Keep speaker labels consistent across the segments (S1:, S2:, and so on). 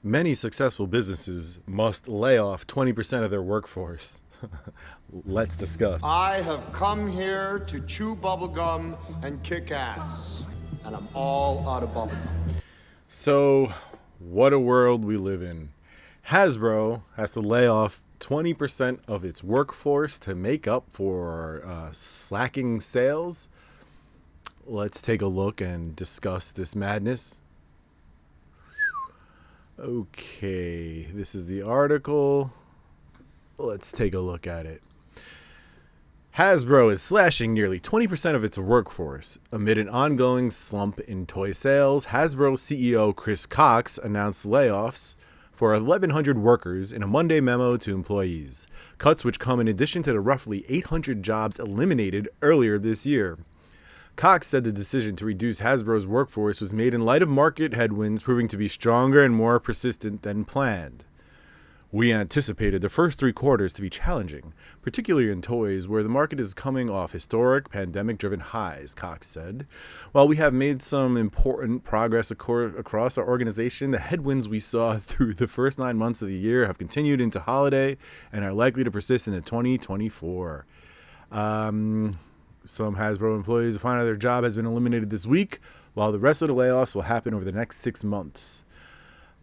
S1: Many successful businesses must lay off 20% of their workforce. Let's discuss.
S2: I have come here to chew bubblegum and kick ass. And I'm all out of bubblegum.
S1: So, what a world we live in. Hasbro has to lay off 20% of its workforce to make up for slacking sales. Let's take a look and discuss this madness. Okay, this is the article. Let's take a look at it. Hasbro is slashing nearly 20% of its workforce. Amid an ongoing slump in toy sales, Hasbro CEO Chris Cox announced layoffs for 1,100 workers in a Monday memo to employees. Cuts which come in addition to the roughly 800 jobs eliminated earlier this year. Cox said the decision to reduce Hasbro's workforce was made in light of market headwinds proving to be stronger and more persistent than planned. We anticipated the first 3 quarters to be challenging, particularly in toys where the market is coming off historic pandemic-driven highs, Cox said. While we have made some important progress across our organization, the headwinds we saw through the first 9 months of the year have continued into holiday and are likely to persist into 2024. Some Hasbro employees find out their job has been eliminated this week, while the rest of the layoffs will happen over the next 6 months.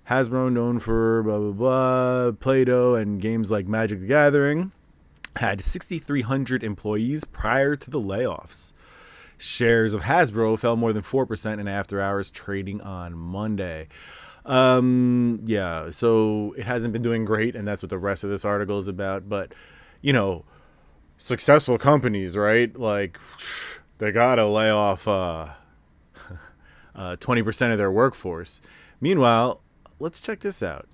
S1: Hasbro, known for blah, blah, blah, Play-Doh and games like Magic the Gathering, had 6,300 employees prior to the layoffs. Shares of Hasbro fell more than 4% in after-hours trading on Monday. So it hasn't been doing great, and that's what the rest of this article is about. But, you know, successful companies, right? Like, they gotta lay off 20% of their workforce. Meanwhile, let's check this out.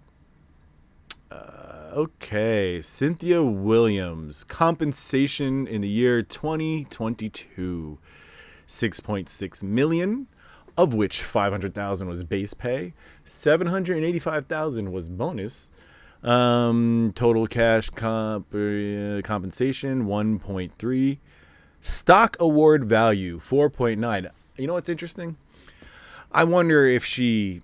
S1: Okay, Cynthia Williams, compensation in the year 2022, $6.6 million, of which $500,000 was base pay, $785,000 was bonus. Total cash compensation 1.3. Stock award value 4.9. You know what's interesting? I wonder if she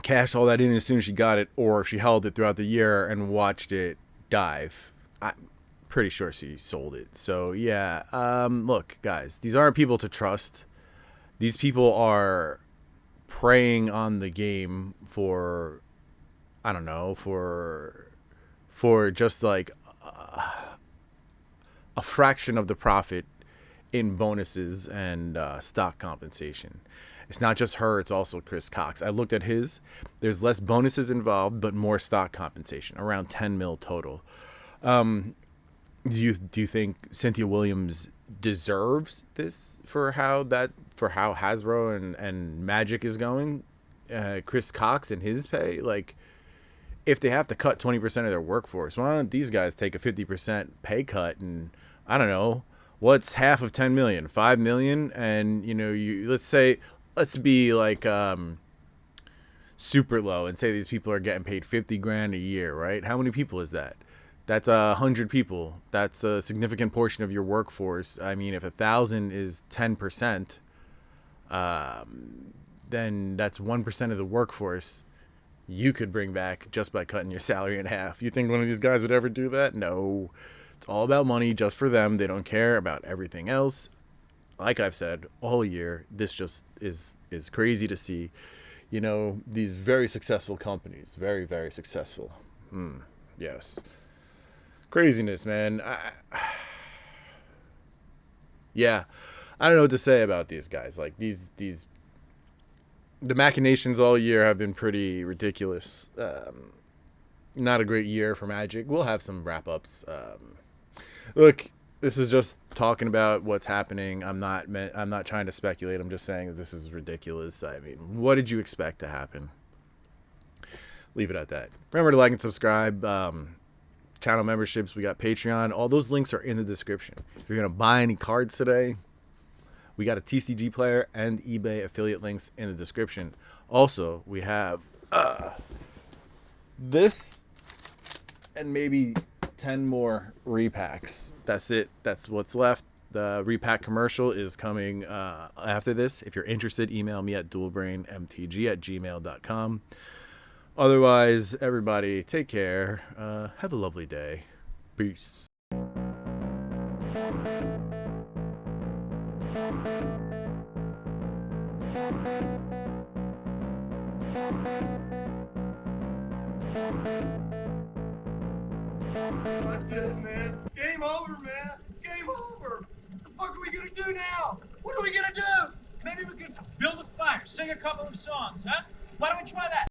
S1: cashed all that in as soon as she got it, or if she held it throughout the year and watched it dive. I'm pretty sure she sold it. So yeah, look, guys, these aren't people to trust. These people are preying on the game for, I don't know, for just like a fraction of the profit in bonuses and stock compensation. It's not just her, it's also Chris Cox. I looked at his. There's less bonuses involved, but more stock compensation, around 10 mil total. Do you think Cynthia Williams deserves this for how Hasbro and Magic is going? Chris Cox and his pay, like, if they have to cut 20% of their workforce, why don't these guys take a 50% pay cut? And I don't know, what's half of 10 million, 5 million? And, you know, let's be like super low and say these people are getting paid 50 grand a year, right? How many people is that? That's 100 people. That's a significant portion of your workforce. I mean, if 1,000 is 10%, then that's 1% of the workforce you could bring back just by cutting your salary in half. You think one of these guys would ever do that? No. It's all about money just for them. They don't care about everything else. Like I've said all year, this just is crazy to see. You know, these very successful companies, very, very successful. Yes. Craziness, man. Yeah. I don't know what to say about these guys. Like, the machinations all year have been pretty ridiculous. Not a great year for Magic. We'll have some wrap-ups. Look, this is just talking about what's happening. I'm not trying to speculate. I'm just saying that this is ridiculous. I mean, what did you expect to happen? Leave it at that. Remember to like and subscribe. Channel memberships. We got Patreon. All those links are in the description. If you're going to buy any cards today, we got a TCG player and eBay affiliate links in the description. Also, we have this and maybe 10 more repacks. That's it. That's what's left. The repack commercial is coming after this. If you're interested, email me at dualbrainmtg@gmail.com. Otherwise, everybody, take care. Have a lovely day. Peace.
S3: That's it, man. Game over, man. Game over. What the fuck are we gonna do now? What are we gonna do?
S4: Maybe we could build a fire, sing a couple of songs, huh? Why don't we try that?